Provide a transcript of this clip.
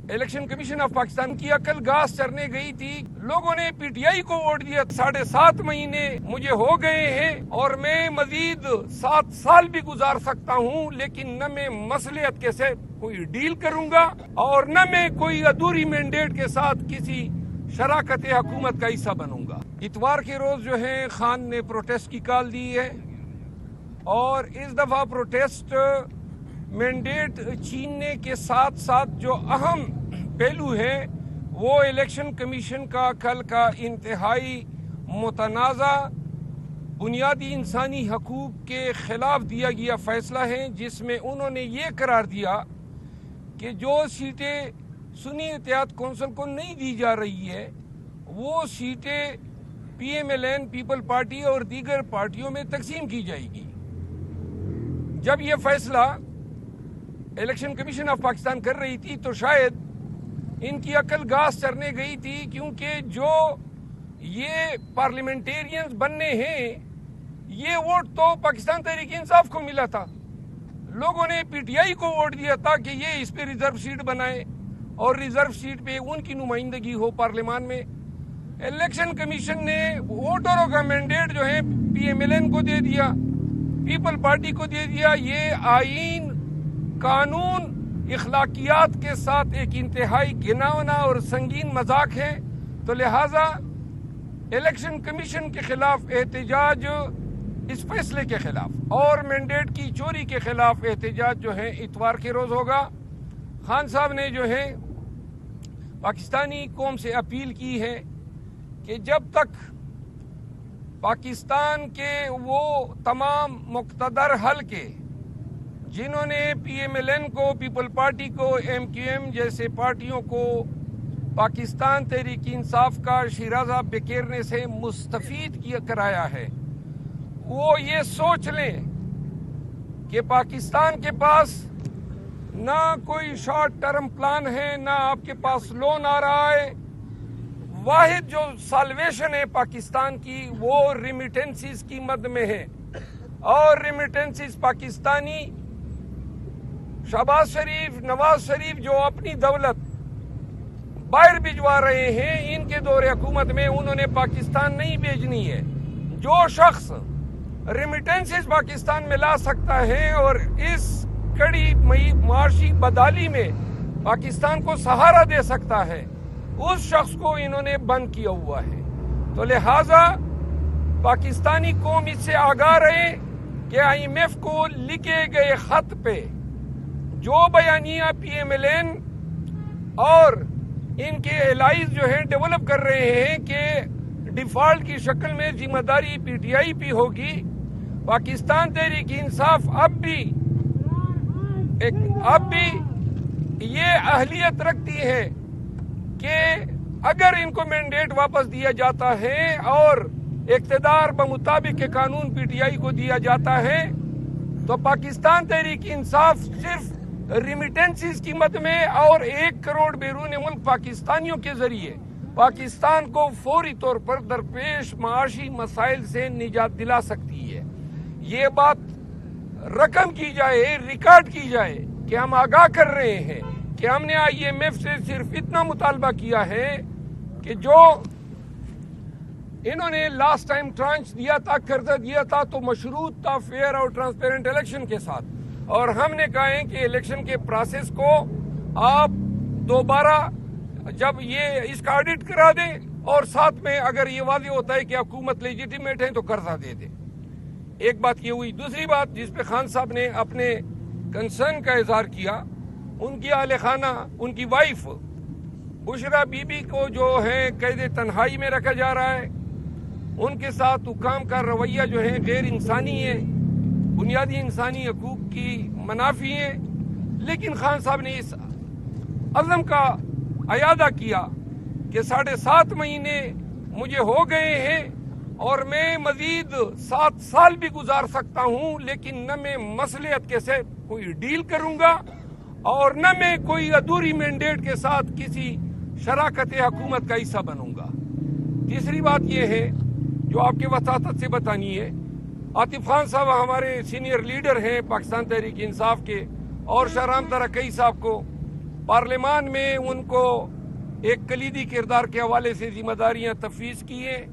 Election commission of Pakistan کی عقل گھاس چرنے گئی تھی. لوگوں نے پی ٹی آئی کو ووٹ دیا. 7.5 مہینے مجھے ہو گئے ہیں اور میں مزید 7 سال بھی گزار سکتا ہوں، لیکن نہ میں مصلحت کے ساتھ کوئی ڈیل کروں گا اور نہ میں کوئی ادھوری مینڈیٹ کے ساتھ کسی شراکت حکومت کا حصہ بنوں گا. اتوار کے روز جو ہے خان نے پروٹیسٹ کی کال دی ہے اور اس دفعہ پروٹیسٹ مینڈیٹ چھیننے کے ساتھ ساتھ جو اہم پہلو ہے وہ الیکشن کمیشن کا کل کا انتہائی متنازع بنیادی انسانی حقوق کے خلاف دیا گیا فیصلہ ہے، جس میں انہوں نے یہ قرار دیا کہ جو سیٹیں سنی اتحاد کونسل کو نہیں دی جا رہی ہے وہ سیٹیں P M L N, people party اور دیگر پارٹیوں میں تقسیم کی جائے گی. جب یہ فیصلہ الیکشن کمیشن آف پاکستان کر رہی تھی تو شاید ان کی عقل گھاس چرنے گئی تھی، کیونکہ جو یہ پارلیمنٹیرینز بننے ہیں یہ ووٹ تو پاکستان تحریک انصاف کو ملا تھا. لوگوں نے پی ٹی آئی کو ووٹ دیا تھا کہ یہ اس پہ ریزرو سیٹ بنائے اور ریزرو سیٹ پہ ان کی نمائندگی ہو پارلیمان میں. الیکشن کمیشن نے ووٹروں کا مینڈیٹ جو ہے پی ایم ایل این کو دے دیا، پیپل پارٹی کو دے دیا. یہ آئین، قانون، اخلاقیات کے ساتھ ایک انتہائی گھناؤنا اور سنگین مذاق ہے. تو لہٰذا الیکشن کمیشن کے خلاف احتجاج، اس فیصلے کے خلاف اور مینڈیٹ کی چوری کے خلاف احتجاج جو ہے اتوار کے روز ہوگا. خان صاحب نے جو ہے پاکستانی قوم سے اپیل کی ہے کہ جب تک پاکستان کے وہ تمام مقتدر حلقے جنہوں نے پی ایم ایل این کو، پیپل پارٹی کو، ایم کیو ایم جیسے پارٹیوں کو پاکستان تحریک انصاف کا شیرازہ بکیرنے سے مستفید کرایا ہے، وہ یہ سوچ لیں کہ پاکستان کے پاس نہ کوئی شارٹ ٹرم پلان ہے، نہ آپ کے پاس لون آ رہا ہے. واحد جو سالویشن ہے پاکستان کی وہ ریمیٹنسز کی مد میں ہے، اور ریمیٹنسز پاکستانی شہباز شریف، نواز شریف جو اپنی دولت باہر بھجوا رہے ہیں، ان کے دور حکومت میں انہوں نے پاکستان نہیں بھیجنی ہے. جو شخص ریمیٹنسز پاکستان میں لا سکتا ہے اور اس کڑی معاشی بدحالی میں پاکستان کو سہارا دے سکتا ہے، اس شخص کو انہوں نے بند کیا ہوا ہے. تو لہٰذا پاکستانی قوم اس سے آگاہ رہے کہ آئی ایم ایف کو لکھے گئے خط پہ جو بیانیہ پی ایم ایل این اور ان کے الائز جو ہیں ڈیولپ کر رہے ہیں کہ ڈیفالٹ کی شکل میں ذمہ داری پی ٹی آئی پہ ہوگی، پاکستان تحریک انصاف اب بھی یہ اہلیت رکھتی ہے کہ اگر ان کو مینڈیٹ واپس دیا جاتا ہے اور اقتدار بمطابق کے قانون پی ٹی آئی کو دیا جاتا ہے تو پاکستان تحریک انصاف صرف ریمیٹنسز کی مد میں اور 1 کروڑ بیرون ملک پاکستانیوں کے ذریعے پاکستان کو فوری طور پر درپیش معاشی مسائل سے نجات دلا سکتی ہے. یہ بات رقم کی جائے، ریکارڈ کی جائے کہ ہم آگاہ کر رہے ہیں کہ ہم نے آئی ایم ایف سے صرف اتنا مطالبہ کیا ہے کہ جو انہوں نے لاسٹ ٹائم ٹرانچ دیا تھا، قرضہ دیا تھا، تو مشروط تھا فیئر اور ٹرانسپیرنٹ الیکشن کے ساتھ، اور ہم نے کہا ہے کہ الیکشن کے پروسیس کو آپ دوبارہ جب یہ اس کا آڈٹ کرا دیں اور ساتھ میں اگر یہ واضح ہوتا ہے کہ حکومت لیجیٹیمیٹ ہے تو قرضہ دے دیں. ایک بات یہ ہوئی. دوسری بات جس پہ خان صاحب نے اپنے کنسرن کا اظہار کیا، ان کی اہل خانہ، ان کی وائف بشرا بی بی کو جو ہے قید تنہائی میں رکھا جا رہا ہے، ان کے ساتھ حکام کا رویہ جو ہے غیر انسانی ہے، بنیادی انسانی حقوق کی منافی ہے. لیکن خان صاحب نے اس عزم کا اعادہ کیا کہ 7.5 مہینے مجھے ہو گئے ہیں اور میں مزید 7 سال بھی گزار سکتا ہوں، لیکن نہ میں مصلحت کے ساتھ کوئی ڈیل کروں گا اور نہ میں کوئی ادھوری مینڈیٹ کے ساتھ کسی شراکت حکومت کا حصہ بنوں گا. تیسری بات یہ ہے جو آپ کے وساطت سے بتانی ہے. عاطف خان صاحب ہمارے سینئر لیڈر ہیں پاکستان تحریک انصاف کے، اور شاہ رام ترقی صاحب کو پارلیمان میں ان کو ایک کلیدی کردار کے حوالے سے ذمہ داریاں تفویض کی ہیں.